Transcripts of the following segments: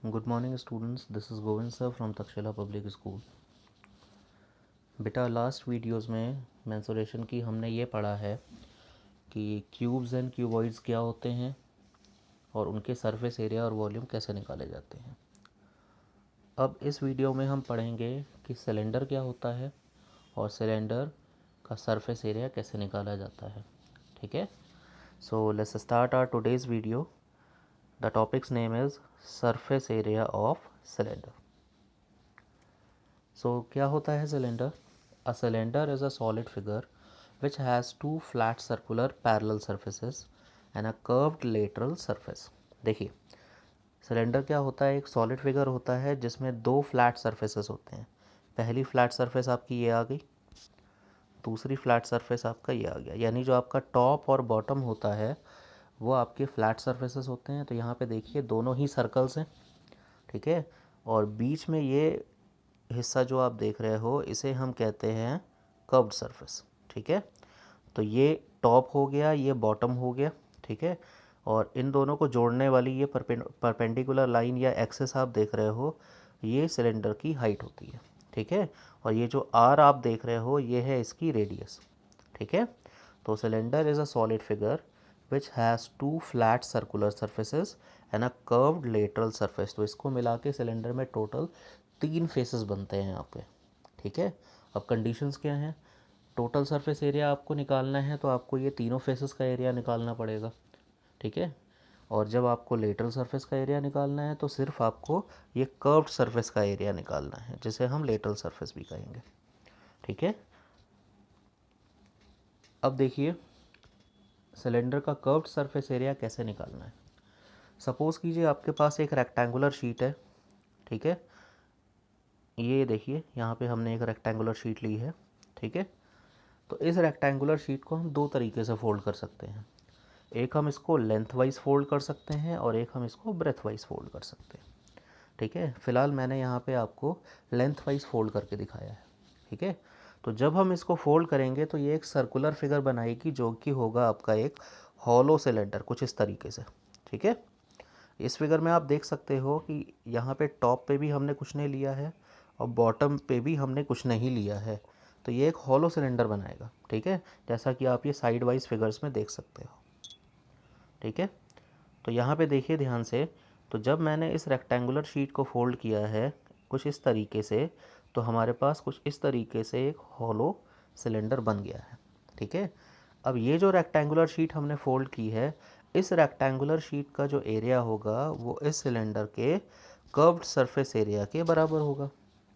Good morning students, this is Govind sir from Takshashila public school. बेटा, last videos में mensuration की हमने ये पढ़ा है कि क्यूब्स एंड क्यूबॉइड्स क्या होते हैं और उनके सरफेस एरिया और वॉल्यूम कैसे निकाले जाते हैं। अब इस वीडियो में हम पढ़ेंगे कि सिलेंडर क्या होता है और सिलेंडर का सरफेस एरिया कैसे निकाला जाता है। ठीक है, so let's start our today's video. The topic's name is surface area of cylinder. So क्या होता है cylinder? A cylinder is a solid figure which has two flat circular parallel surfaces and a curved lateral surface। देखिए, cylinder क्या होता है? एक solid figure होता है जिसमें दो फ्लैट सरफेसेस होते हैं। पहली फ्लैट सरफेस आपकी ये आ गई, दूसरी फ्लैट सरफेस आपका ये आ गया। यानी जो आपका टॉप और बॉटम होता है वो आपके फ्लैट सरफेसेस होते हैं। तो यहाँ पे देखिए दोनों ही सर्कल्स हैं, ठीक है। और बीच में ये हिस्सा जो आप देख रहे हो इसे हम कहते हैं कर्व्ड सरफेस, ठीक है। तो ये टॉप हो गया, ये बॉटम हो गया, ठीक है। और इन दोनों को जोड़ने वाली ये परपेंडिकुलर लाइन या एक्सेस आप देख रहे हो, ये सिलेंडर की हाइट होती है, ठीक है। और ये जो आर आप देख रहे हो ये है इसकी रेडियस, ठीक है। तो cylinder is a solid figure which has two flat circular surfaces and a curved lateral surface. तो इसको मिला के सिलेंडर में टोटल 3 फेसेस बनते हैं यहाँ पे, ठीक है। अब कंडीशंस क्या हैं? टोटल सरफेस एरिया आपको निकालना है तो आपको ये तीनों फेसेस का एरिया निकालना पड़ेगा, ठीक है। और जब आपको लेटरल सरफेस का एरिया निकालना है तो सिर्फ आपको ये कर्व्ड सरफेस का एरिया निकालना है, जिसे हम लेटरल सरफेस भी कहेंगे, ठीक है। अब देखिए सिलेंडर का कर्व्ड सरफेस एरिया कैसे निकालना है। सपोज़ कीजिए आपके पास एक रेक्टेंगुलर शीट है, ठीक है। ये देखिए यहाँ पे हमने एक रेक्टेंगुलर शीट ली है, ठीक है। तो इस रेक्टेंगुलर शीट को हम दो तरीके से फोल्ड कर सकते हैं। एक हम इसको लेंथ वाइज फोल्ड कर सकते हैं और एक हम इसको ब्रेथ वाइज फोल्ड कर सकते हैं, ठीक है। फ़िलहाल मैंने यहाँ पे आपको लेंथ वाइज फोल्ड करके दिखाया है, ठीक है। तो जब हम इसको फोल्ड करेंगे तो ये एक सर्कुलर फिगर बनाएगी जो कि होगा आपका एक हॉलो सिलेंडर, कुछ इस तरीके से, ठीक है। इस फिगर में आप देख सकते हो कि यहाँ पे टॉप पे भी हमने कुछ नहीं लिया है और बॉटम पे भी हमने कुछ नहीं लिया है। तो ये एक हॉलो सिलेंडर बनाएगा, ठीक है, जैसा कि आप ये साइड वाइज फिगर्स में देख सकते हो, ठीक है। तो यहाँ पे देखिए ध्यान से, तो जब मैंने इस रेक्टेंगुलर शीट को फोल्ड किया है कुछ इस तरीके से, तो हमारे पास कुछ इस तरीके से एक हॉलो सिलेंडर बन गया है, ठीक है। अब ये जो रेक्टेंगुलर शीट हमने फोल्ड की है, इस रेक्टेंगुलर शीट का जो एरिया होगा वो इस सिलेंडर के कर्व्ड सरफेस एरिया के बराबर होगा,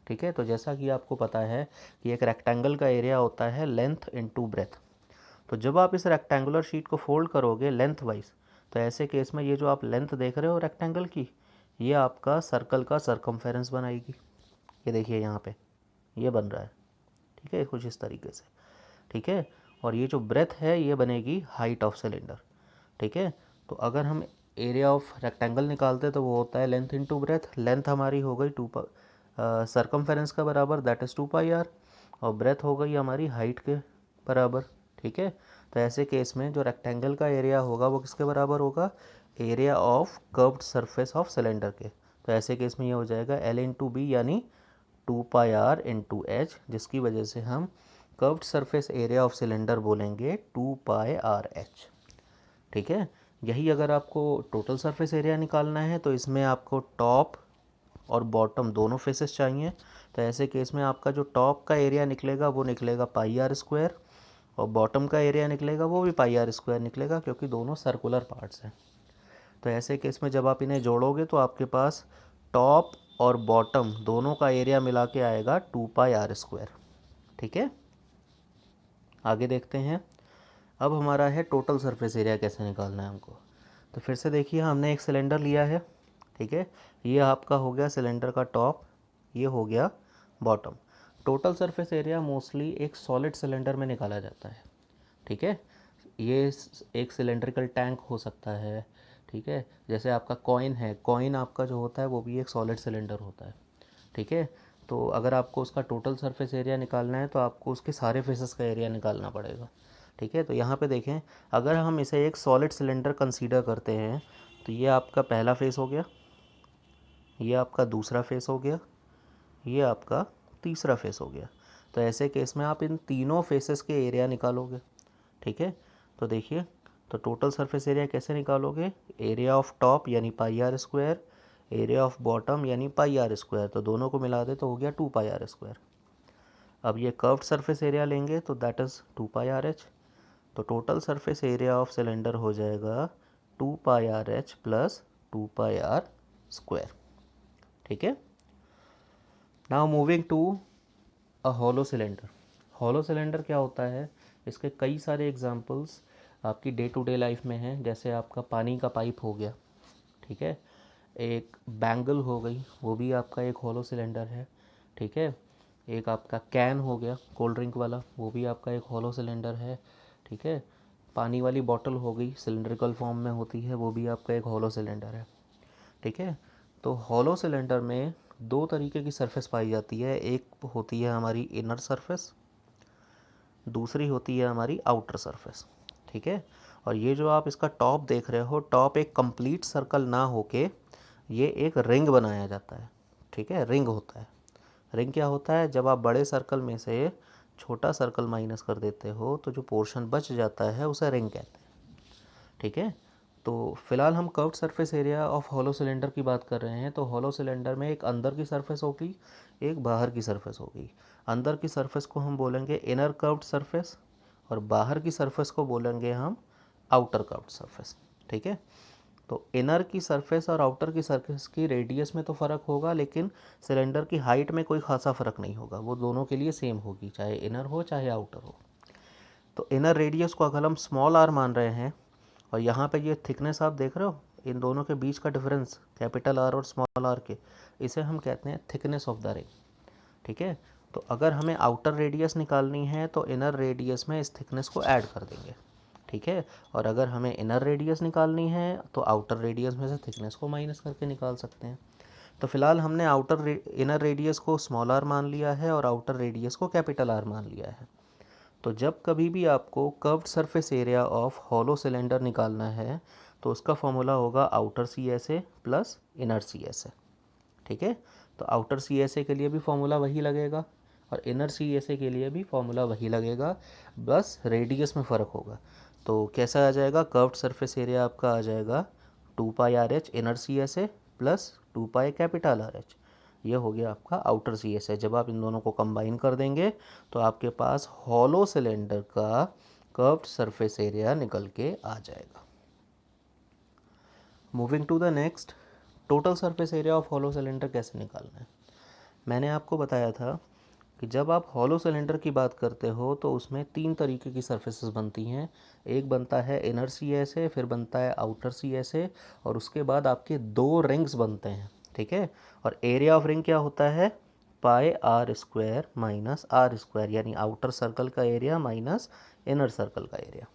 ठीक है। तो जैसा कि आपको पता है कि एक रेक्टेंगल का एरिया होता है लेंथ इनटू ब्रेथ। तो जब आप इस रेक्टेंगुलर शीट को फोल्ड करोगे लेंथ वाइज, तो ऐसे केस में ये जो आप लेंथ देख रहे हो रेक्टेंगल की, ये आपका सर्कल का सरकमफेरेंस बनाएगी। ये देखिए यहाँ पे ये बन रहा है, ठीक है, कुछ इस तरीके से, ठीक है। और ये जो ब्रेथ है ये बनेगी हाइट ऑफ सिलेंडर, ठीक है। तो अगर हम एरिया ऑफ रेक्टेंगल निकालते तो वो होता है लेंथ इनटू ब्रेथ। लेंथ हमारी हो गई सरकमफेरेंस का बराबर, दैट इज़ 2πr, और ब्रेथ हो गई हमारी हाइट के बराबर, ठीक है। तो ऐसे केस में जो रेक्टेंगल का एरिया होगा वो किसके बराबर होगा? Area of curved surface of cylinder के। तो ऐसे केस में ये हो जाएगा L इंटू बी, यानी 2πr इंटू एच, जिसकी वजह से हम curved surface area of cylinder बोलेंगे 2πrh, ठीक है। यही अगर आपको टोटल सरफेस एरिया निकालना है तो इसमें आपको टॉप और बॉटम दोनों फेसेस चाहिए। तो ऐसे केस में आपका जो टॉप का एरिया निकलेगा वो निकलेगा πr² और बॉटम का एरिया निकलेगा वो भी πr² निकलेगा, क्योंकि दोनों सर्कुलर पार्ट्स हैं। तो ऐसे केस में जब आप इन्हें जोड़ोगे तो आपके पास टॉप और बॉटम दोनों का एरिया मिला के आएगा 2πr², ठीक है। आगे देखते हैं। अब हमारा है टोटल सरफेस एरिया कैसे निकालना है हमको। तो फिर से देखिए हमने एक सिलेंडर लिया है, ठीक है। ये आपका हो गया सिलेंडर का टॉप, ये हो गया bottom. Total surface area mostly एक सॉलिड सिलेंडर में निकाला जाता है, ठीक है। ये एक सिलेंड्रिकल टैंक हो सकता है, ठीक है। जैसे आपका कॉइन है, कॉइन आपका जो होता है वो भी एक सॉलिड सिलेंडर होता है, ठीक है। तो अगर आपको उसका टोटल सरफेस एरिया निकालना है तो आपको उसके सारे फेसेस का एरिया निकालना पड़ेगा, ठीक है। तो यहाँ पे देखें, अगर हम इसे एक सॉलिड सिलेंडर कंसीडर करते हैं तो ये आपका पहला फेस हो गया, ये आपका दूसरा फेस हो गया, ये आपका तीसरा फेस हो गया। तो ऐसे केस में आप इन तीनों फेसेस के एरिया निकालोगे, ठीक है। तो देखिए, तो टोटल सरफेस एरिया कैसे निकालोगे, एरिया ऑफ टॉप यानी pi R square, area of bottom यानी पाई आर स्क्वायर, तो दोनों को मिला दे तो हो गया 2 पाई आर स्क्वायर। अब ये कर्व्ड सरफेस एरिया लेंगे तो that is 2 pi R H. तो total surface area of cylinder हो जाएगा 2 pi R H plus 2 pi R square, ठीक है। Now moving to a hollow cylinder. Hollow cylinder क्या होता है, इसके कई सारे एग्जांपल्स आपकी डे टू डे लाइफ में हैं। जैसे आपका पानी का पाइप हो गया, ठीक है, एक बैंगल हो गई, वो भी आपका एक हॉलो सिलेंडर है, ठीक है। एक आपका कैन हो गया कोल्ड ड्रिंक वाला, वो भी आपका एक हॉलो सिलेंडर है, ठीक है। पानी वाली बॉटल हो गई, सिलेंड्रिकल फॉर्म में होती है, वो भी आपका एक हॉलो सिलेंडर है, ठीक है। तो हॉलो सिलेंडर में दो तरीके की सरफेस पाई जाती है, एक होती है हमारी इनर सरफेस, दूसरी होती है हमारी आउटर सरफेस, ठीक है। और ये जो आप इसका टॉप देख रहे हो, टॉप एक कंप्लीट सर्कल ना होके ये एक रिंग बनाया जाता है, ठीक है, रिंग होता है। रिंग क्या होता है, जब आप बड़े सर्कल में से छोटा सर्कल माइनस कर देते हो तो जो पोर्शन बच जाता है उसे रिंग कहते हैं, ठीक है। तो फिलहाल हम curved surface area of hollow cylinder की बात कर रहे हैं। तो हॉलो सिलेंडर में एक अंदर की सरफेस होगी, एक बाहर की सरफेस होगी। अंदर की सरफेस को हम बोलेंगे इनर कर्व्ड सरफेस और बाहर की सरफेस को बोलेंगे हम आउटर कर्व्ड सरफेस, ठीक है। तो इनर की सरफेस और आउटर की सरफेस की रेडियस में तो फ़र्क होगा, लेकिन सिलेंडर की हाइट में कोई खासा फ़र्क नहीं होगा, वो दोनों के लिए सेम होगी, चाहे इनर हो चाहे आउटर हो। तो इनर रेडियस को अगर हम स्मॉल आर मान रहे हैं और यहाँ पे ये थिकनेस आप देख रहे हो, इन दोनों के बीच का डिफरेंस कैपिटल आर और स्मॉल आर के, इसे हम कहते हैं थिकनेस ऑफ द रिंग, ठीक है। तो अगर हमें आउटर रेडियस निकालनी है तो इनर रेडियस में इस थिकनेस को ऐड कर देंगे, ठीक है। और अगर हमें इनर रेडियस निकालनी है तो आउटर रेडियस में से थिकनेस को माइनस करके निकाल सकते हैं। तो फिलहाल हमने इनर रेडियस को स्मॉल आर मान लिया है और आउटर रेडियस को कैपिटल आर मान लिया है। तो जब कभी भी आपको curved surface area of hollow cylinder निकालना है तो उसका फॉर्मूला होगा outer C S A plus inner C S A, ठीक है। तो आउटर सी एस ए के लिए भी फॉर्मूला वही लगेगा और इनर सी एस ए के लिए भी फॉर्मूला वही लगेगा, बस रेडियस में फ़र्क होगा। तो कैसा आ जाएगा, कर्व्ड सरफेस एरिया आपका आ जाएगा 2 pi R H inner C S A plus 2 pi capital R H, ये हो गया आपका आउटर सी एस ए। जब आप इन दोनों को कंबाइन कर देंगे तो आपके पास हॉलो सिलेंडर का कर्व्ड सरफेस एरिया निकल के आ जाएगा। Moving to the next, total surface area of hollow cylinder कैसे निकालना है। मैंने आपको बताया था कि जब आप हॉलो सिलेंडर की बात करते हो तो उसमें तीन तरीके की सरफेसेस बनती हैं। एक बनता है इनर सी एस ए, फिर बनता है आउटर सी एस ए, और उसके बाद आपके दो रिंग्स बनते हैं, ठीक है। और एरिया ऑफ रिंग क्या होता है, pi R square minus R square, यानी आउटर सर्कल का एरिया माइनस इनर सर्कल का एरिया,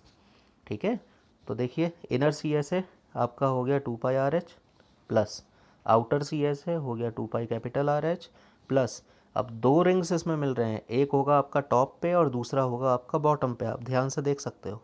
ठीक है। तो देखिए, इनर सी एस ए आपका हो गया 2 pi R H plus outer C S A हो गया 2 pi capital R H plus, अब दो रिंग्स इसमें मिल रहे हैं, एक होगा आपका टॉप पे और दूसरा होगा आपका बॉटम पे, आप ध्यान से देख सकते हो।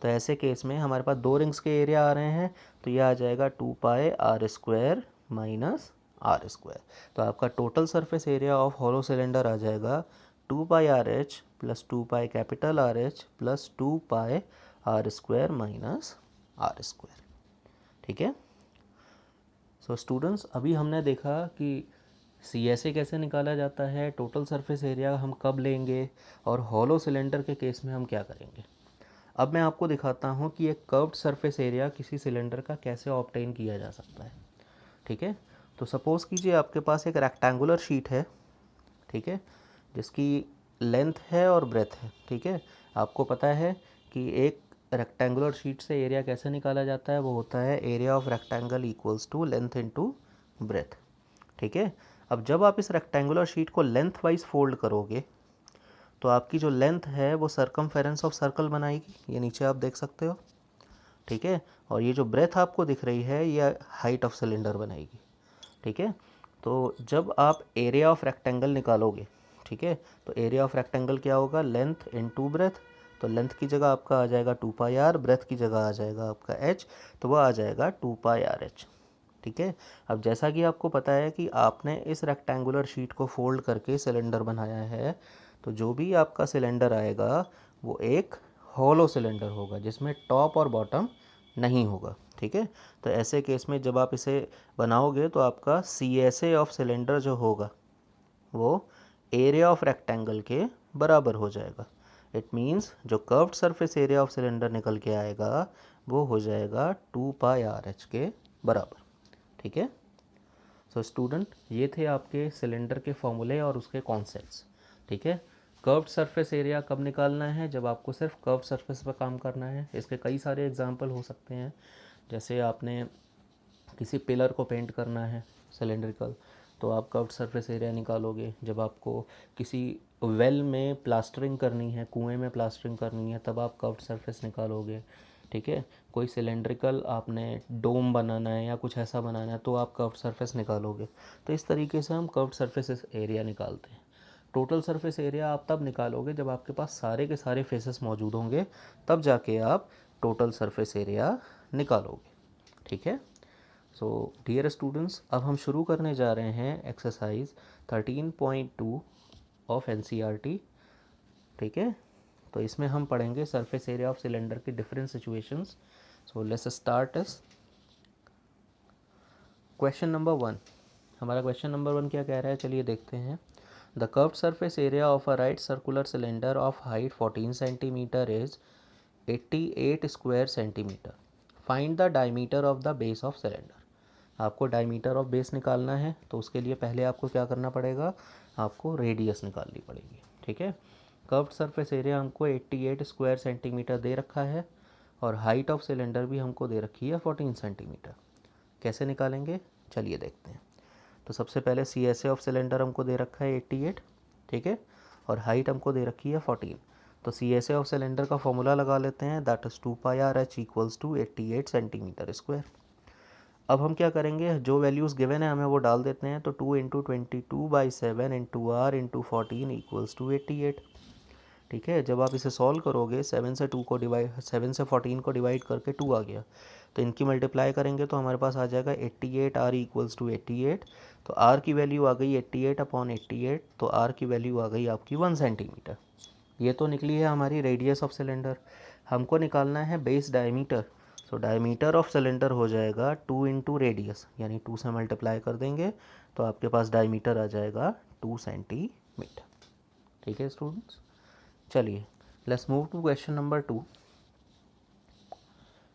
तो ऐसे केस में हमारे पास दो रिंग्स के एरिया आ रहे हैं, तो ये आ जाएगा 2 pi R square minus R square. तो आपका total surface area of hollow cylinder आ जाएगा 2 pi R H plus 2 pi capital R H plus 2 pi R square minus R square, ठीक है। सो स्टूडेंट्स, अभी हमने देखा कि सी एस ए कैसे निकाला जाता है, टोटल सरफेस एरिया हम कब लेंगे, और हॉलो सिलेंडर के केस में हम क्या करेंगे। अब मैं आपको दिखाता हूँ कि एक कर्व्ड सरफेस एरिया किसी सिलेंडर का कैसे ऑब्टेन किया जा सकता है, ठीक है। तो सपोज़ कीजिए आपके पास एक रेक्टेंगुलर शीट है, ठीक है, जिसकी लेंथ है और ब्रेथ है, ठीक है। आपको पता है कि एक रेक्टेंगुलर शीट से एरिया कैसे निकाला जाता है, वो होता है area of rectangle equals to length into breadth, ठीक है। अब जब आप इस रेक्टेंगुलर शीट को लेंथ वाइज फोल्ड करोगे तो आपकी जो लेंथ है वो सरकमफेरेंस ऑफ सर्कल बनाएगी, ये नीचे आप देख सकते हो, ठीक है। और ये जो ब्रेथ आपको दिख रही है ये हाइट ऑफ सिलेंडर बनाएगी, ठीक है। तो जब आप एरिया ऑफ रेक्टेंगल निकालोगे, ठीक है, तो एरिया ऑफ रेक्टेंगल क्या होगा, लेंथ इनटू ब्रेथ। तो लेंथ की जगह आपका आ जाएगा 2 पाई आर, ब्रेथ की जगह आ जाएगा आपका एच, तो वह आ जाएगा 2 पाई आर एच, ठीक है। अब जैसा कि आपको पता है कि आपने इस रेक्टेंगुलर शीट को फोल्ड करके सिलेंडर बनाया है, तो जो भी आपका सिलेंडर आएगा वो एक हॉलो सिलेंडर होगा जिसमें टॉप और बॉटम नहीं होगा, ठीक है। तो ऐसे केस में जब आप इसे बनाओगे तो आपका CSA ऑफ सिलेंडर जो होगा वो एरिया ऑफ रेक्टेंगल के बराबर हो जाएगा। इट मीन्स जो curved surface area of cylinder निकल के आएगा वो हो जाएगा 2πRH के बराबर, ठीक है। सो स्टूडेंट, ये थे आपके सिलेंडर के फॉर्मूले और उसके कॉन्सेप्ट्स, ठीक है। कर्व्ड सरफेस एरिया कब निकालना है? जब आपको सिर्फ कर्व्ड सरफेस पर काम करना है। इसके कई सारे एग्जांपल हो सकते हैं, जैसे आपने किसी पिलर को पेंट करना है सिलेंड्रिकल, तो आप कर्व्ड सरफेस एरिया निकालोगे। जब आपको किसी वेल में प्लास्टरिंग करनी है, कुएं में प्लास्टरिंग करनी है, तब आप कर्व्ड सरफेस निकालोगे, ठीक है। कोई सिलेंड्रिकल आपने डोम बनाना है या कुछ ऐसा बनाना है तो आप कर्व्ड सरफेस निकालोगे। तो इस तरीके से हम कर्व्ड सरफेस एरिया निकालते हैं। टोटल सरफेस एरिया आप तब निकालोगे जब आपके पास सारे के सारे फेसेस मौजूद होंगे, तब जाके आप टोटल सरफेस एरिया निकालोगे, ठीक है। सो डियर स्टूडेंट्स, अब हम शुरू करने जा रहे हैं एक्सरसाइज 13.2 ऑफ NCERT, ठीक है। तो इसमें हम पढ़ेंगे सरफेस एरिया ऑफ सिलेंडर की different situations. So let's start इस क्वेश्चन नंबर 1। हमारा क्वेश्चन नंबर 1 क्या कह रहा है, चलिए देखते हैं। The curved surface area of a right circular cylinder of height 14 centimetre is 88 square centimetre. Find the diameter of the base of cylinder. आपको डायमीटर ऑफ बेस निकालना है, तो उसके लिए पहले आपको क्या करना पड़ेगा, आपको रेडियस निकालनी पड़ेगी, ठीक है। कर्व्ड सरफेस एरिया हमको 88 स्क्वायर सेंटीमीटर दे रखा है और हाइट ऑफ सिलेंडर भी हमको दे रखी है 14 सेंटीमीटर। कैसे निकालेंगे, चलिए देखते हैं। तो सबसे पहले CSA ऑफ सिलेंडर हमको दे रखा है 88, ठीक है, और हाइट हमको दे रखी है 14। तो CSA ऑफ सिलेंडर का फॉर्मूला लगा लेते हैं, that is 2πRH equals to 88 centimetre square. अब हम क्या करेंगे, जो वैल्यूज़ गिवन है हमें वो डाल देते हैं। तो 2 into 22/7 into R into 14 equals to 88, ठीक है। जब आप इसे सॉल्व करोगे, 7 से 14 को डिवाइड करके 2 आ गया, तो इनकी मल्टीप्लाई करेंगे तो हमारे पास आ जाएगा 88 R इक्वल्स टू 88। तो R की वैल्यू आ गई 88/88, तो R की वैल्यू आ गई आपकी 1 सेंटीमीटर। ये तो निकली है हमारी रेडियस ऑफ सिलेंडर। हमको निकालना है base diameter. So diameter of cylinder हो जाएगा 2 इंटू रेडियस, यानी 2 से मल्टीप्लाई कर देंगे तो आपके पास डायमीटर आ जाएगा 2 सेंटीमीटर, ठीक है स्टूडेंट्स। चलिए let's move to question number 2।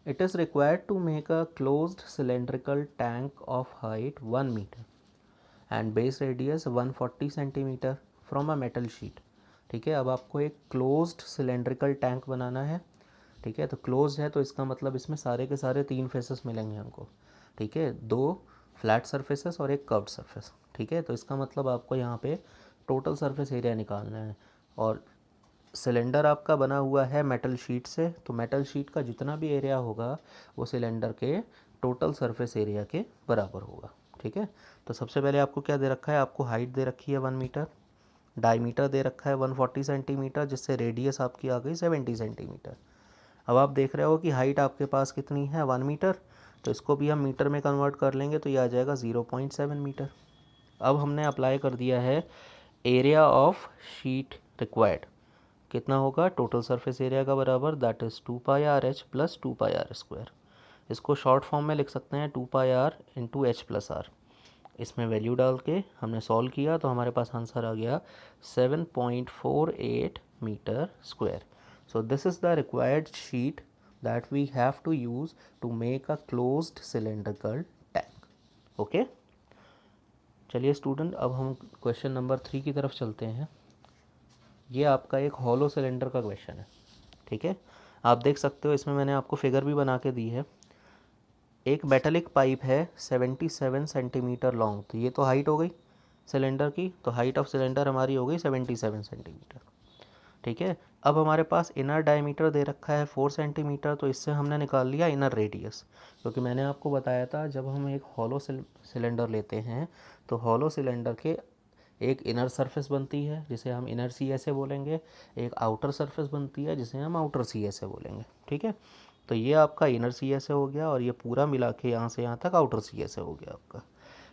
It is required to make a closed cylindrical tank of height 1 metre and base radius 140 centimetre from a metal sheet, ठीक है। अब आपको एक क्लोज्ड सिलेंड्रिकल टैंक बनाना है, ठीक है। तो क्लोज है तो इसका मतलब इसमें सारे के सारे 3 फेसेस मिलेंगे हमको, ठीक है। 2 फ्लैट सरफेसेस और एक कर्व्ड सरफेस, ठीक है। तो इसका मतलब आपको यहाँ पे टोटल सरफेस एरिया निकालना है। और सिलेंडर आपका बना हुआ है मेटल शीट से, तो मेटल शीट का जितना भी एरिया होगा वो सिलेंडर के टोटल सरफेस एरिया के बराबर होगा, ठीक है। तो सबसे पहले आपको क्या दे रखा है, आपको हाइट दे रखी है 1 मीटर, डायमीटर दे रखा है 140 सेंटीमीटर, जिससे रेडियस आपकी आ गई 70 सेंटीमीटर। अब आप देख रहे हो कि हाइट आपके पास कितनी है, 1 मीटर, तो इसको भी हम मीटर में कन्वर्ट कर लेंगे तो ये आ जाएगा 0.7 मीटर। अब हमने अप्लाई कर दिया है एरिया ऑफ शीट रिक्वायर्ड, कितना होगा, टोटल सरफेस एरिया का बराबर, that is 2πRH plus 2πR square. इसको शॉर्ट फॉर्म में लिख सकते हैं 2πR into H plus R। इसमें वैल्यू डाल के हमने सॉल्व किया तो हमारे पास आंसर आ गया 7.48 metre square. So this is the required sheet that we have to use to make a closed cylindrical tank, okay. चलिए स्टूडेंट, अब हम क्वेश्चन नंबर 3 की तरफ चलते हैं। ये आपका एक हॉलो सिलेंडर का क्वेश्चन है, ठीक है। आप देख सकते हो इसमें मैंने आपको फिगर भी बना के दी है। एक मेटालिक पाइप है 77 सेंटीमीटर लॉन्ग, तो ये तो हाइट हो गई सिलेंडर की, तो हाइट ऑफ सिलेंडर हमारी हो गई 77 सेंटीमीटर, ठीक है। अब हमारे पास इनर डायमीटर दे रखा है 4 सेंटीमीटर, तो इससे हमने निकाल लिया इनर रेडियस, क्योंकि मैंने आपको बताया था जब हम एक हॉलो सिलेंडर लेते हैं तो हॉलो सिलेंडर के एक इनर सरफेस बनती है जिसे हम इनर CSA बोलेंगे, एक आउटर सरफेस बनती है जिसे हम आउटर CSA बोलेंगे, ठीक है। तो ये आपका इनर सी एस ए हो गया और ये पूरा मिला के यहाँ से यहाँ तक आउटर सी एस ए हो गया आपका।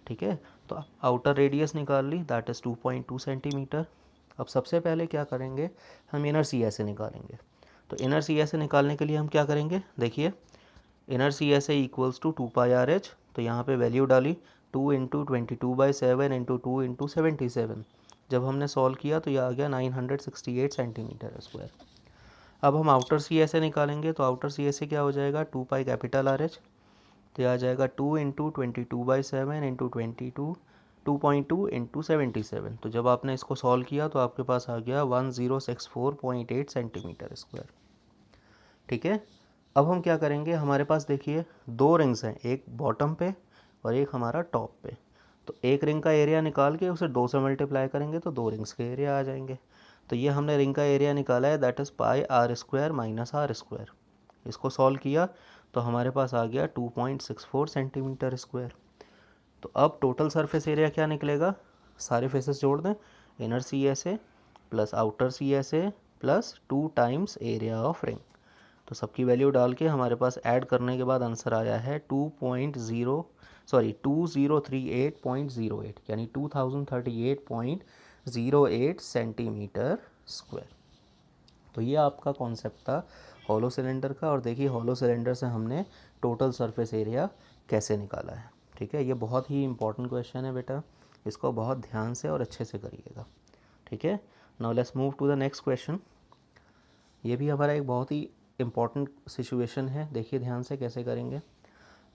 ठीक है, तो आउटर रेडियस निकाल ली, दैट इज़ 2.2 सेंटीमीटर। अब सबसे पहले क्या करेंगे, हम इनर सी एस ए निकालेंगे। तो इनर सी एस ए निकालने के लिए हम क्या करेंगे, देखिए inner C S A equals to 2πRh। तो यहाँ पे वैल्यू डाली 2 × 22/7 × 2 × 77। जब हमने सॉल्व किया तो ये आ गया 968 सेंटीमीटर स्क्वायर। अब हम आउटर सी एस ए निकालेंगे, तो आउटर सी एस ए क्या हो जाएगा, 2πR। तो यह आ जाएगा 2 × 22/7 × 2.2 × 77। तो जब आपने इसको सॉल्व किया तो आपके पास आ गया 1064.8 सेंटीमीटर स्क्वायर। ठीक है, अब हम क्या करेंगे, हमारे पास देखिए दो रिंग्स हैं, एक बॉटम पे और एक हमारा टॉप पे। तो एक रिंग का एरिया निकाल के उसे 2 से मल्टीप्लाई करेंगे तो दो रिंग्स के एरिया आ जाएंगे। तो ये हमने रिंग का एरिया निकाला है, दैट इज़ πr² - r²। इसको सॉल्व किया तो हमारे पास आ गया 2.64 सेंटीमीटर स्क्वायर। तो अब टोटल सरफेस एरिया क्या निकलेगा, सारे फेसेस जोड़ दें, inner C S A plus outer C S A plus 2 times area of ring. तो सबकी वैल्यू डाल के हमारे पास ऐड करने के बाद आंसर आया है 2038.08, यानी 2038.08 सेंटीमीटर स्क्वायर। तो ये आपका कॉन्सेप्ट था हॉलो सिलेंडर का। और देखिए हॉलो सिलेंडर से हमने टोटल सरफेस एरिया कैसे निकाला है। ठीक है, ये बहुत ही इंपॉर्टेंट क्वेश्चन है बेटा, इसको बहुत ध्यान से और अच्छे से करिएगा। ठीक है, now let's move to the next question. ये भी हमारा एक बहुत ही इम्पॉर्टेंट सिचुएशन है, देखिए ध्यान से कैसे करेंगे।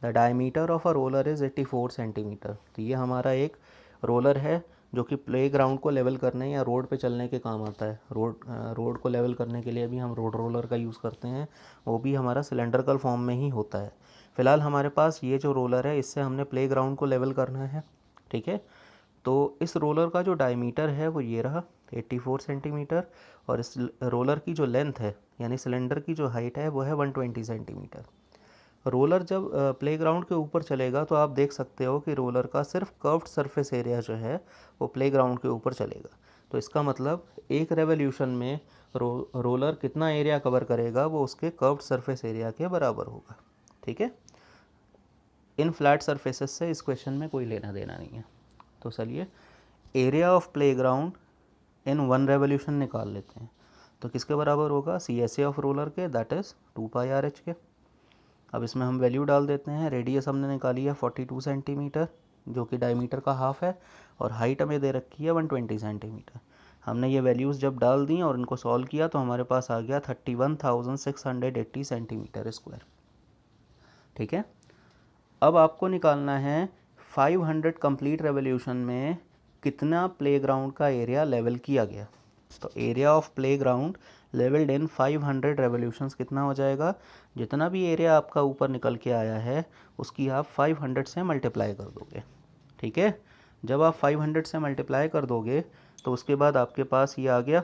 The diameter of a roller is 84 centimetre. तो ये हमारा एक रोलर है जो कि प्लेग्राउंड को लेवल करने या रोड पे चलने के काम आता है। रोड को लेवल करने के लिए भी हम रोड रोलर का यूज़ करते हैं, वो भी हमारा सिलेंड्रिकल फॉर्म में ही होता है। फ़िलहाल हमारे पास ये जो रोलर है, इससे हमने प्लेग्राउंड को लेवल करना है। ठीक है, तो इस रोलर का जो डायमीटर है वो ये रहा 84 सेंटीमीटर, और इस रोलर की जो लेंथ है यानी सिलेंडर की जो हाइट है वो है 120 सेंटीमीटर। रोलर जब प्लेग्राउंड के ऊपर चलेगा तो आप देख सकते हो कि रोलर का सिर्फ कर्व्ड सरफेस एरिया जो है वो प्लेग्राउंड के ऊपर चलेगा। तो इसका मतलब एक रेवोल्यूशन में रोलर कितना एरिया कवर करेगा वो उसके कर्व्ड सरफेस एरिया के बराबर होगा। ठीक है, इन फ्लैट सरफेसेस से इस क्वेश्चन में कोई लेना देना नहीं है। तो चलिए area of playground in 1 revolution निकाल लेते हैं। तो किसके बराबर होगा, C S A of roller के, दैट इज़ 2πRh के। अब इसमें हम वैल्यू डाल देते हैं। रेडियस हमने निकाली है 42 सेंटीमीटर जो कि डायमीटर का हाफ है, और हाइट हमें दे रखी है 120 सेंटीमीटर। हमने ये वैल्यूज़ जब डाल दी और इनको सॉल्व किया तो हमारे पास आ गया 31,680 सेंटीमीटर स्क्वायर। ठीक है, अब आपको निकालना है 500 कंप्लीट रेवोल्यूशन में कितना प्लेग्राउंड का एरिया लेवल किया गया। तो area of playground levelled in 500 revolutions कितना हो जाएगा, जितना भी एरिया आपका ऊपर निकल के आया है उसकी आप 500 से मल्टीप्लाई कर दोगे। ठीक है, जब आप 500 से मल्टीप्लाई कर दोगे तो उसके बाद आपके पास ये आ गया।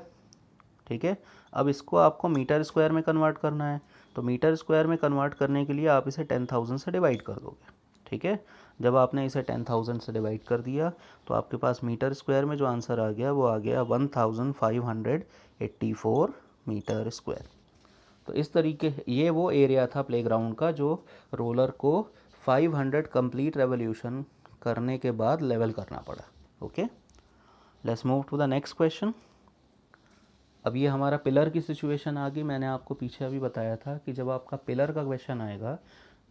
ठीक है, अब इसको आपको मीटर स्क्वायर में कन्वर्ट करना है। तो मीटर स्क्वायर में कन्वर्ट करने के लिए आप इसे 10,000 से डिवाइड कर दोगे। ठीक है, जब आपने इसे 10,000 से डिवाइड कर दिया तो आपके पास मीटर स्क्वायर में जो आंसर आ गया वो आ गया 1584 मीटर स्क्वायर। तो इस तरीके ये वो एरिया था प्लेग्राउंड का जो रोलर को 500 कंप्लीट रेवोल्यूशन करने के बाद लेवल करना पड़ा। Okay, let's move to the next question. अब ये हमारा पिलर की सिचुएशन आ गई। मैंने आपको पीछे अभी बताया था कि जब आपका पिलर का क्वेश्चन आएगा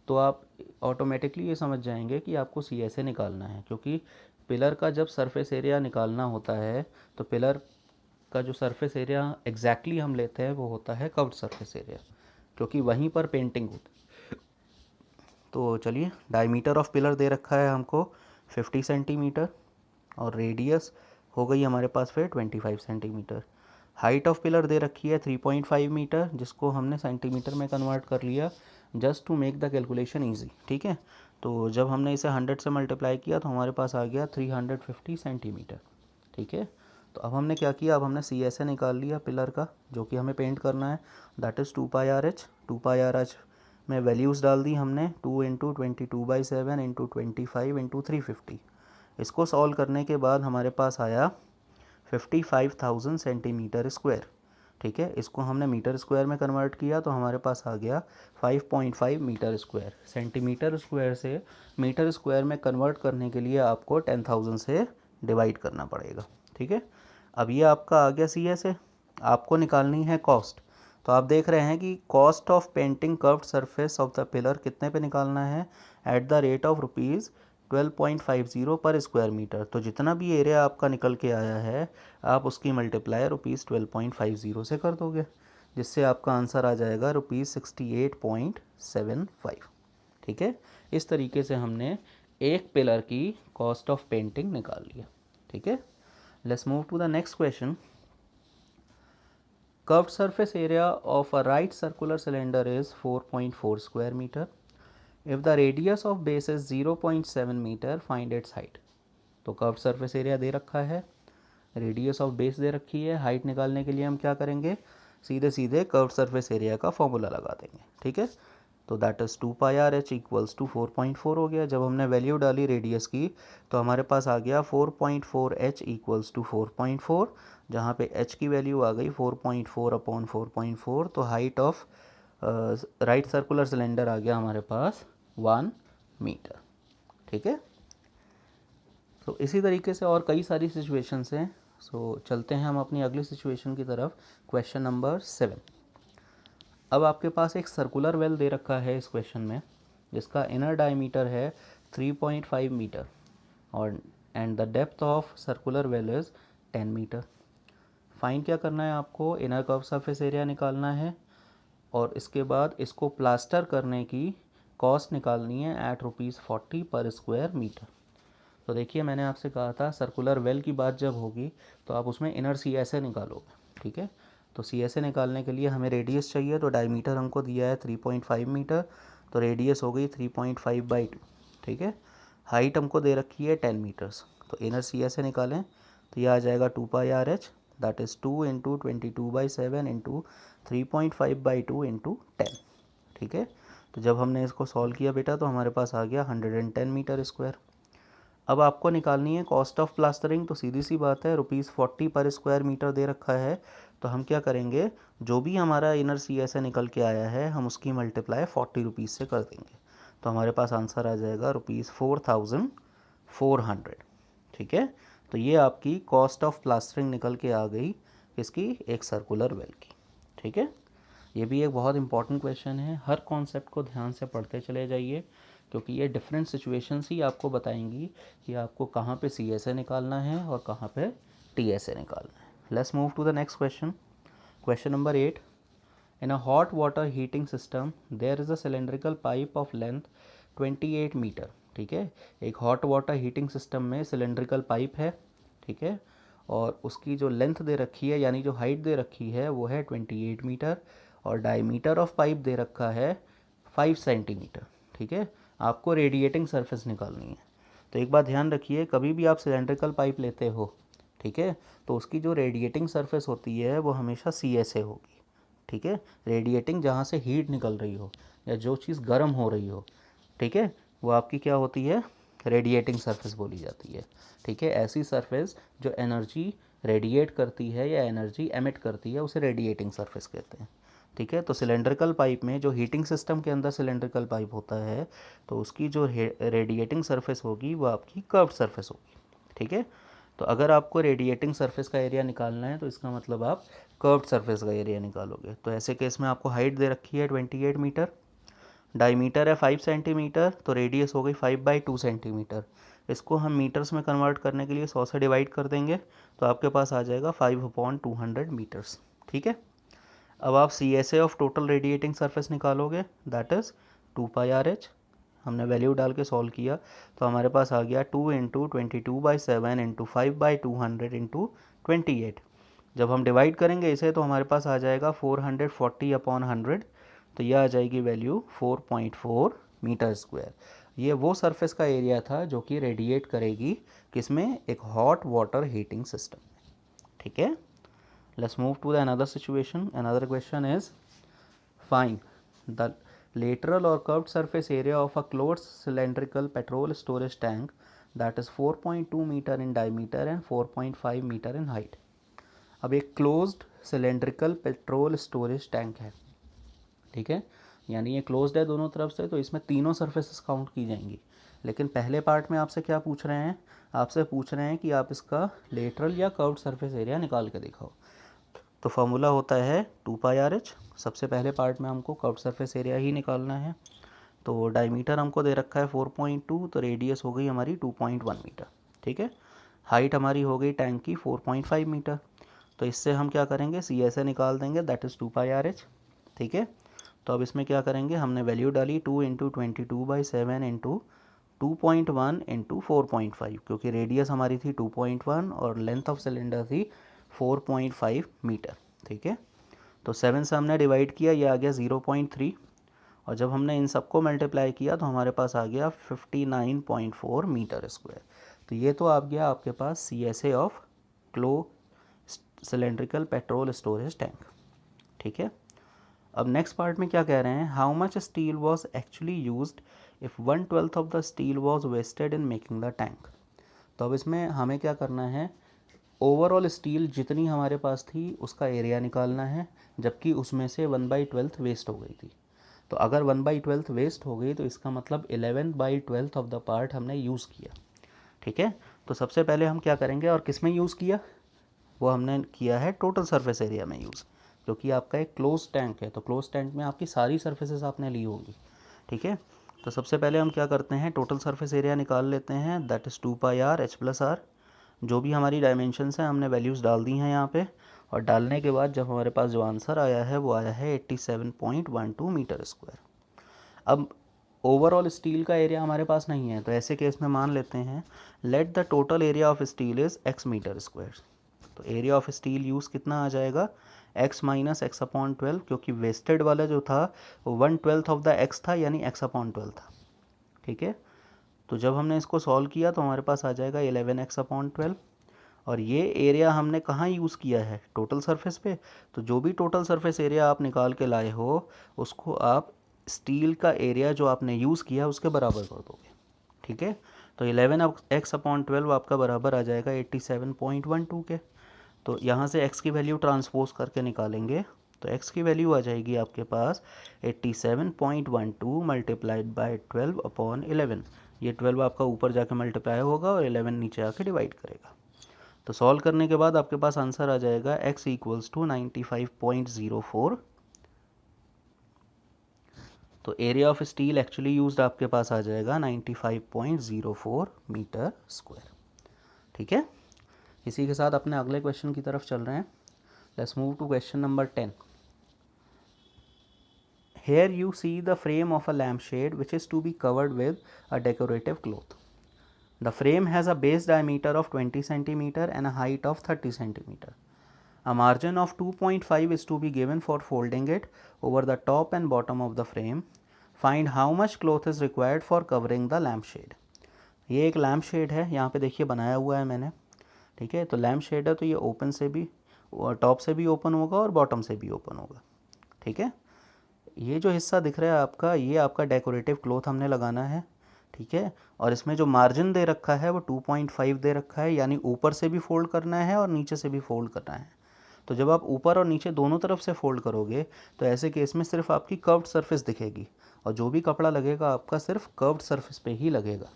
तो आप ऑटोमेटिकली ये समझ जाएंगे कि आपको सी एस ए निकालना है, क्योंकि पिलर का जब सरफेस एरिया निकालना होता है तो पिलर का जो सरफेस एरिया एग्जैक्टली हम लेते हैं वो होता है कर्व्ड सरफेस एरिया, क्योंकि वहीं पर पेंटिंग होती है। तो चलिए, डायमीटर ऑफ पिलर दे रखा है हमको 50 सेंटीमीटर, और रेडियस हो गई हमारे पास फिर 25 सेंटीमीटर। हाइट ऑफ पिलर दे रखी है 3.5 मीटर, जिसको हमने सेंटीमीटर में कन्वर्ट कर लिया just to make the calculation easy. ठीक है, तो जब हमने इसे 100 से मल्टीप्लाई किया तो हमारे पास आ गया 350 सेंटीमीटर। ठीक है, तो अब हमने क्या किया, अब हमने सी एस ए निकाल लिया पिलर का जो कि हमें पेंट करना है, दैट इज़ 2πRh। 2πRh में वैल्यूज़ डाल दी हमने 2 × 22/7 × 25 × 350। इसको सॉल्व करने के बाद हमारे पास आया 55,000 सेंटीमीटर स्क्वायर। ठीक है, इसको हमने मीटर स्क्वायर में कन्वर्ट किया तो हमारे पास आ गया 5.5 मीटर स्क्वायर। सेंटीमीटर स्क्वायर से मीटर स्क्वायर में कन्वर्ट करने के लिए आपको 10,000 से डिवाइड करना पड़ेगा। ठीक है, अब ये आपका आ गया सी एस ए। आपको निकालनी है कॉस्ट। तो आप देख रहे हैं कि cost of painting curved surface of the pillar कितने पे निकालना है, at the rate of rupees 12.50 पर स्क्वायर मीटर। तो जितना भी एरिया आपका निकल के आया है आप उसकी मल्टीप्लाई रुपीज़ 12.50 से कर दोगे, जिससे आपका आंसर आ जाएगा रुपीज़ 68.75। ठीक है, इस तरीके से हमने एक पिलर की कॉस्ट ऑफ पेंटिंग निकाल लिया। ठीक है, let's move to the next question. Curved surface area of a right circular cylinder is 4.4 square meter. If the radius of base is 0.7 meter, find its height. तो curved surface area दे रखा है, radius of base दे रखी है, height निकालने के लिए हम क्या करेंगे, सीधे सीधे कर्व्ड सरफेस एरिया का फॉर्मूला लगा देंगे। ठीक है, तो that is 2 pi R H equals to 4.4 हो गया। जब हमने वैल्यू डाली रेडियस की तो हमारे पास आ गया 4.4 एच इक्वल्स टू 4.4, जहाँ पे एच की वैल्यू आ गई 4.4 अपॉन 4.4। तो height of right circular cylinder आ गया हमारे पास 1 मीटर। ठीक है, तो इसी तरीके से और कई सारी सिचुएशंस हैं। सो चलते हैं हम अपनी अगली सिचुएशन की तरफ। Question number 7। अब आपके पास एक सर्कुलर वेल दे रखा है इस क्वेश्चन में, जिसका इनर डायमीटर है 3.5 मीटर और and the depth of circular well is 10 metre. Fine क्या करना है आपको, इनर कर्व सरफेस एरिया निकालना है और इसके बाद इसको प्लास्टर करने की कॉस्ट निकालनी है एट ₹40 पर स्क्वायर मीटर। तो देखिए, मैंने आपसे कहा था सर्कुलर वेल की बात जब होगी तो आप उसमें इनर सी एस ए निकालोगे। ठीक है, तो सी एस ए निकालने के लिए हमें रेडियस चाहिए, तो डायमीटर हमको दिया है 3.5 मीटर, तो रेडियस हो गई 3.5/2। ठीक है, हाइट हमको दे रखी है 10 मीटर्स, तो इनर सी एस ए निकालें तो यह आ जाएगा 2 pi R H, that is 2 into 22/7 into 3.5/2 into 10। ठीक है, तो जब हमने इसको सॉल्व किया बेटा तो हमारे पास आ गया 110 मीटर स्क्वायर। अब आपको निकालनी है कॉस्ट ऑफ प्लास्टरिंग, तो सीधी सी बात है ₹40 पर स्क्वायर मीटर दे रखा है, तो हम क्या करेंगे, जो भी हमारा इनर सी एस ए निकल के आया है हम उसकी मल्टीप्लाई ₹40 से कर देंगे, तो हमारे पास आंसर आ जाएगा ₹4,400। ठीक है, तो ये आपकी कॉस्ट ऑफ प्लास्टरिंग निकल के आ गई इसकी एक सर्कुलर वेल की। ठीक है, ये भी एक बहुत इंपॉर्टेंट क्वेश्चन है, हर कॉन्सेप्ट को ध्यान से पढ़ते चले जाइए, क्योंकि ये डिफरेंट सिचुएशंस ही आपको बताएंगी कि आपको कहाँ पे सी एस ए निकालना है और कहाँ पे टी एस ए निकालना है। Let's move to the next question. Question number 8। In a hot water heating system there is a cylindrical pipe of length 28 metre. ठीक है, एक हॉट वाटर हीटिंग सिस्टम में सिलेंड्रिकल पाइप है। ठीक है, और उसकी जो लेंथ दे रखी है यानी जो हाइट दे रखी है वो है 28 मीटर और डायमीटर ऑफ पाइप दे रखा है 5 सेंटीमीटर। ठीक है, आपको रेडिएटिंग सरफेस निकालनी है। तो एक बात ध्यान रखिए, कभी भी आप सिलेंड्रिकल पाइप लेते हो, ठीक है, तो उसकी जो रेडिएटिंग सरफेस होती है वो हमेशा सी एस ए होगी। ठीक है, रेडिएटिंग जहाँ से हीट निकल रही हो या जो चीज़ गर्म हो रही हो, ठीक है, वो आपकी क्या होती है, रेडिएटिंग सरफेस बोली जाती है। ठीक है, ऐसी सरफेस जो एनर्जी रेडिएट करती है या एनर्जी एमिट करती है उसे रेडिएटिंग सरफेस कहते हैं। ठीक है, तो सिलेंड्रिकल पाइप में जो हीटिंग सिस्टम के अंदर सिलेंड्रिकल पाइप होता है तो उसकी जो रेडिएटिंग सरफेस होगी वो आपकी कर्व्ड सरफेस होगी। ठीक है, तो अगर आपको रेडिएटिंग सरफेस का एरिया निकालना है तो इसका मतलब आप कर्व्ड सरफेस का एरिया निकालोगे। तो ऐसे केस में आपको हाइट दे रखी है 28 मीटर, डायमीटर है 5 सेंटीमीटर, तो रेडियस हो गई 5/2 सेंटीमीटर। इसको हम मीटर्स में कन्वर्ट करने के लिए 100 से डिवाइड कर देंगे तो आपके पास आ जाएगा 5/200 मीटर्स। ठीक है, अब आप C S A of total radiating surface निकालोगे, that is 2 pi R H. हमने वैल्यू डाल के सॉल्व किया तो हमारे पास आ गया 2 इंटू 22/7 इंटू 5/200 इंटू 28। जब हम डिवाइड करेंगे इसे तो हमारे पास आ जाएगा 440 अपॉन 100, तो यह आ जाएगी वैल्यू 4.4 मीटर स्क्वायर। ये वो सरफेस का एरिया था जो कि रेडिएट करेगी किसमें, एक हॉट वाटर हीटिंग सिस्टम में। ठीक है, let's move to the another situation. Another question is find the lateral or curved surface area of a closed cylindrical petrol storage tank that is 4.2 meter in diameter and 4.5 meter in height। अब एक closed cylindrical petrol storage tank है, ठीक है, यानी ये closed है दोनों तरफ से, तो इसमें तीनों सर्फेसेस काउंट की जाएंगी। लेकिन पहले पार्ट में आपसे क्या पूछ रहे हैं, आपसे पूछ रहे हैं कि आप इसका लेटरल या कर्व्ड सरफेस एरिया निकाल के दिखाओ। तो फॉर्मूला होता है 2πRH। सबसे पहले पार्ट में हमको कर्व्ड सरफेस एरिया ही निकालना है। तो डायमीटर हमको दे रखा है 4.2, तो रेडियस हो गई हमारी 2.1 मीटर, ठीक है। हाइट हमारी हो गई टैंक की 4.5 मीटर। तो इससे हम क्या करेंगे, CSA निकाल देंगे, दैट इज़ 2πRH, ठीक है। तो अब इसमें क्या करेंगे, हमने वैल्यू डाली 2 इंटू 22/7 इंटू 2.1 इंटू 4.5, क्योंकि रेडियस हमारी थी 2.1 और लेंथ ऑफ सिलेंडर थी 4.5 मीटर, ठीक है। तो 7 से हमने डिवाइड किया, ये आ गया 0.3, और जब हमने इन सबको मल्टीप्लाई किया तो हमारे पास आ गया 59.4 मीटर स्क्वायर। तो ये तो आ गया आपके पास CSA of closed cylindrical petrol storage tank, ठीक है। अब नेक्स्ट पार्ट में क्या कह रहे हैं, how much steel was actually used if 1/12 of the steel was wasted in making the tank. तो अब इसमें हमें क्या करना है, ओवरऑल स्टील जितनी हमारे पास थी उसका एरिया निकालना है, जबकि उसमें से 1/12 वेस्ट हो गई थी। तो अगर 1/12 वेस्ट हो गई तो इसका मतलब 11/12 ऑफ द पार्ट हमने यूज़ किया, ठीक है। तो सबसे पहले हम क्या करेंगे और किस में यूज़ किया, वो हमने किया है टोटल सरफेस एरिया में यूज़, क्योंकि आपका एक क्लोज टैंक है, तो क्लोज टैंक में आपकी सारी सरफेसेस आपने ली होंगी, ठीक है। तो सबसे पहले हम क्या करते हैं, टोटल सरफेस एरिया निकाल लेते हैं, दैट इज़ 2πRH+R। जो भी हमारी डायमेंशंस हैं हमने वैल्यूज़ डाल दी हैं यहाँ पे, और डालने के बाद जब हमारे पास जो आंसर आया है वो आया है 87.12 मीटर स्क्वायर। अब ओवरऑल स्टील का एरिया हमारे पास नहीं है, तो ऐसे केस में मान लेते हैं let the total area of steel is x metre square. तो एरिया ऑफ स्टील यूज़ कितना आ जाएगा, x माइनस x/12, क्योंकि वेस्टेड वाला जो था वो 1/12 ऑफ द x था, यानी x/12 था, ठीक है। तो जब हमने इसको सॉल्व किया तो हमारे पास आ जाएगा 11x/12, और ये एरिया हमने कहाँ यूज़ किया है, टोटल सरफेस पे। तो जो भी टोटल सरफेस एरिया आप निकाल के लाए हो उसको आप स्टील का एरिया जो आपने यूज़ किया उसके बराबर कर दोगे, ठीक है। तो 11x/12 आपका बराबर आ जाएगा 87.12 के। तो यहाँ से x की वैल्यू ट्रांसपोज करके निकालेंगे, तो x की वैल्यू आ जाएगी आपके पास 87.12 मल्टीप्लाइड बाई 12/11। ये 12 आपका ऊपर जाके मल्टीप्लाई होगा और 11 नीचे आके डिवाइड करेगा। तो सॉल्व करने के बाद आपके पास आंसर आ जाएगा x = 95.04। तो area of steel actually used आपके पास आ जाएगा 95.04 मीटर स्क्वायर, ठीक है। इसी के साथ अपने अगले क्वेश्चन की तरफ चल रहे हैं। Let's move to question number 10। Here you see the frame of a lampshade which is to be covered with a decorative cloth. The frame has a base diameter of 20 cm and a height of 30 cm. A margin of 2.5 is to be given for folding it over the top and bottom of the frame. Find how much cloth is required for covering the lampshade. ये एक lamp shade है, यहाँ पे देखिए बनाया हुआ है मैंने, ठीक है। तो लैम्प शेड है तो ये ओपन से भी, टॉप से भी ओपन होगा और बॉटम से भी ओपन होगा, ठीक है। ये जो हिस्सा दिख रहा है आपका, ये आपका डेकोरेटिव क्लॉथ हमने लगाना है, ठीक है। और इसमें जो मार्जिन दे रखा है वो 2.5 दे रखा है, यानी ऊपर से भी फोल्ड करना है और नीचे से भी फोल्ड करना है। तो जब आप ऊपर और नीचे दोनों तरफ से फोल्ड करोगे तो ऐसे केस में सिर्फ आपकी कर्व्ड सरफेस दिखेगी, और जो भी कपड़ा लगेगा आपका सिर्फ कर्व्ड सरफेस पे ही लगेगा,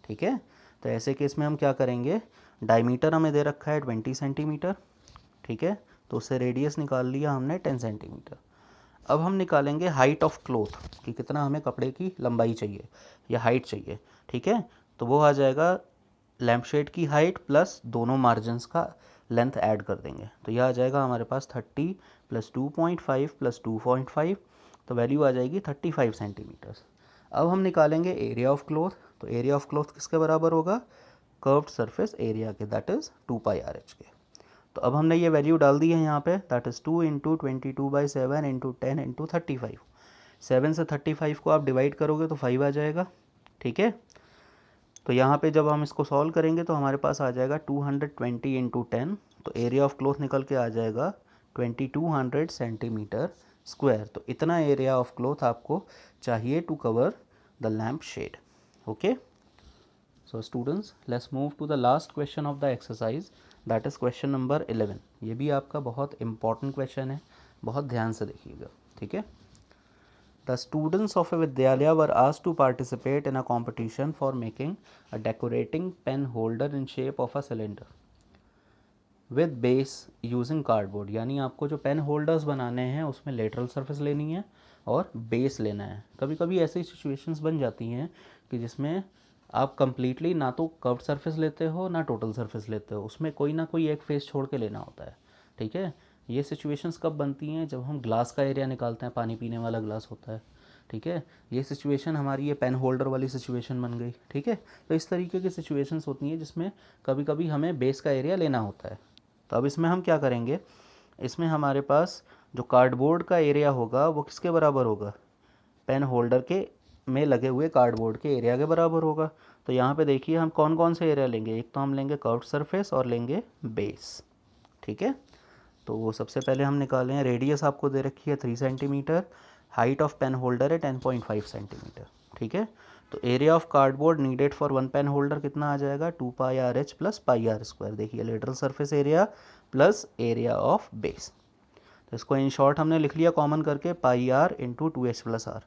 ठीक है। तो ऐसे केस में हम क्या करेंगे, डायमीटर हमें दे रखा है 20 सेंटीमीटर, ठीक है। तो उससे रेडियस निकाल लिया हमने 10 सेंटीमीटर। अब हम निकालेंगे हाइट ऑफ क्लॉथ कि कितना हमें कपड़े की लंबाई चाहिए या हाइट चाहिए, ठीक है। तो वो आ जाएगा लैम्पशेड की हाइट प्लस दोनों मार्जिन्स का लेंथ ऐड कर देंगे, तो यह आ जाएगा हमारे पास 30 + 2.5 + 2.5, तो वैल्यू आ जाएगी 35 सेंटीमीटर्स। अब हम निकालेंगे एरिया ऑफ क्लॉथ। तो एरिया ऑफ क्लॉथ किसके बराबर होगा, कर्व्ड सरफेस एरिया के, दैट इज़ 2πRH के। तो अब हमने ये वैल्यू डाल दी है यहाँ पे, that is 2 into 22/7 into 10 into 35। 7 से 35 को आप डिवाइड करोगे तो 5 आ जाएगा, ठीक है। तो यहाँ पे जब हम इसको सॉल्व करेंगे तो हमारे पास आ जाएगा 220 इंटू 10, तो एरिया ऑफ क्लॉथ निकल के आ जाएगा 2200 सेंटीमीटर स्क्वायर। तो इतना एरिया ऑफ क्लॉथ आपको चाहिए to cover the lampshade, okay. So students, let's move to the last question of the exercise, that is question number 11। ये भी आपका बहुत इंपॉर्टेंट क्वेश्चन है, बहुत ध्यान से देखिएगा, ठीक है। The students of a Vidyalaya were asked to participate in a competition for making a decorating pen holder in shape of a cylinder with base using cardboard। यानी आपको जो पेन होल्डर्स बनाने हैं उसमें लेटरल सरफेस लेनी है और base लेना है। कभी कभी ऐसी सिचुएशंस बन जाती हैं कि जिसमें आप कंप्लीटली ना तो कर्व्ड सरफेस लेते हो ना टोटल सरफेस लेते हो, उसमें कोई ना कोई एक फेस छोड़ के लेना होता है, ठीक है। ये सिचुएशंस कब बनती हैं? जब हम ग्लास का एरिया निकालते हैं, पानी पीने वाला ग्लास होता है, ठीक है। ये सिचुएशन हमारी ये पेन होल्डर वाली सिचुएशन बन गई, ठीक है। तो इस तरीके की सिचुएशंस होती हैं जिसमें कभी कभी हमें बेस का एरिया लेना होता है। तो अब इसमें हम क्या करेंगे, इसमें हमारे पास जो कार्डबोर्ड का एरिया होगा वो किसके बराबर होगा? पेन होल्डर के में लगे हुए कार्डबोर्ड के एरिया के बराबर होगा। तो यहाँ पे देखिए हम कौन कौन से एरिया लेंगे, एक तो हम लेंगे कर्व्ड सरफेस और लेंगे बेस, ठीक है। तो वो सबसे पहले हम निकालें, रेडियस आपको दे रखी है 3 centimetre, height of pen holder है 10.5 सेंटीमीटर, ठीक है। तो area of cardboard needed for one pen holder कितना आ जाएगा? 2πRh plus πr²। देखिए lateral surface area plus area of base. तो इसको इन शॉर्ट हमने लिख लिया कॉमन करके, πr into 2h plus r।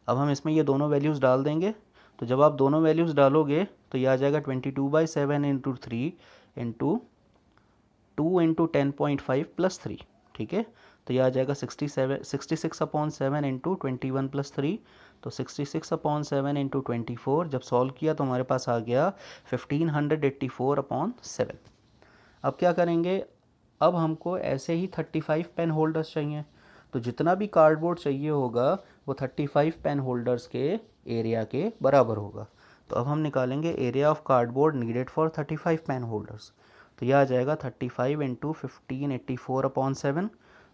अब हम इसमें ये दोनों वैल्यूज़ डाल देंगे। तो जब आप दोनों वैल्यूज़ डालोगे तो ये आ जाएगा 22/7 इंटू 3 इंटू 2 इंटू 10.5 प्लस 3, ठीक है। तो ये आ जाएगा 66/7 इंटू 21 प्लस 3। तो 66/7 इंटू 24 जब सॉल्व किया तो हमारे पास आ गया 1584/7। अब क्या करेंगे, अब हमको ऐसे ही 35 पेन होल्डर्स चाहिए। तो जितना भी कार्डबोर्ड चाहिए होगा वो 35 पेन होल्डर्स के एरिया के बराबर होगा। तो अब हम निकालेंगे area of cardboard needed for 35 pen holders. तो यह आ जाएगा 35 इंटू 1584/7।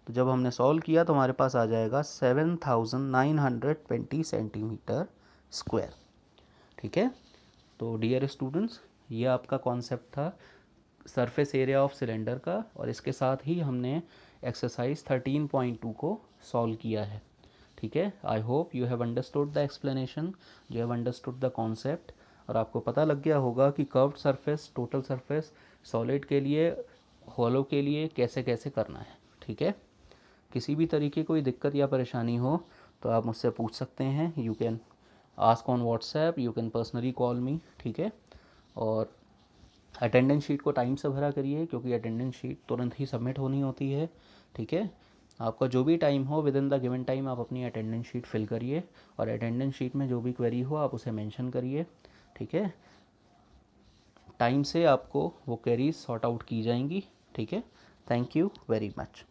तो जब हमने सॉल्व किया तो हमारे पास आ जाएगा 7920 सेंटीमीटर स्क्वायर, ठीक है। तो डियर स्टूडेंट्स, ये आपका कॉन्सेप्ट था सरफेस एरिया ऑफ सिलेंडर का, और इसके साथ ही हमने एक्सरसाइज 13.2 को सॉल्व किया है, ठीक है। I hope you have understood the explanation, you have understood the concept, और आपको पता लग गया होगा कि curved surface, total surface, solid के लिए, हॉलो के लिए कैसे कैसे करना है, ठीक है। किसी भी तरीके कोई दिक्कत या परेशानी हो तो आप मुझसे पूछ सकते हैं। You can ask on WhatsApp, you can personally call मी, ठीक है। और अटेंडेंस शीट को टाइम से भरा करिए, क्योंकि अटेंडेंस शीट तुरंत ही सबमिट होनी होती है, ठीक है। आपका जो भी टाइम हो, with in the given time आप अपनी अटेंडेंस शीट फिल करिए, और अटेंडेंस शीट में जो भी क्वेरी हो आप उसे मेंशन करिए, ठीक है। टाइम से आपको वो क्वेरीज सॉर्ट आउट की जाएंगी, ठीक है। Thank you very much.